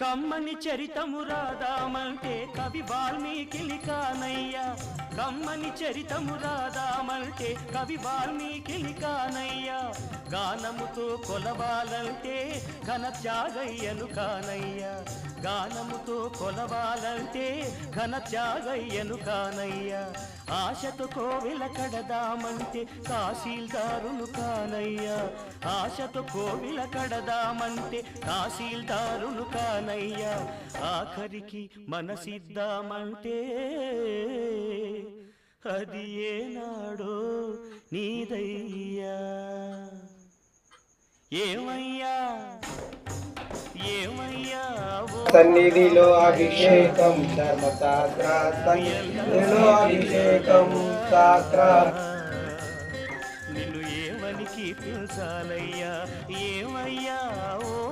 కమ్మని చరితము రాదామంటే కవి వాల్మీకి కానయ్యా. కమ్మని చరితము రాదామంటే కవి వాల్మీకి కానయ్యా. గానముతో కొలవాలంటే ఘన త్యాగయ్యను కానయ్యా. గానముతో కొలవాలంటే ఘన త్యాగయ్యను కానయ్యా. ఆశతో కోవెల కడదామంటే తహసీల్దారును కానయ్యా. ఆశతో కోవెల కడదామంటే తహసీల్దారును కానయ్యా. ఆఖరికి మనసిద్దామంటే అది ఏనాడో నీదయ్యా. ఏమయ్యా ఏమయ్యా సన్నిధిలో అభిషేకం ధర్మశాస్త్ర సన్నిధిలో అభిషేకం శాస్త్ర. నిన్ను ఏమని కీర్తించాలయ్యా. ఏమయ్యా ఓ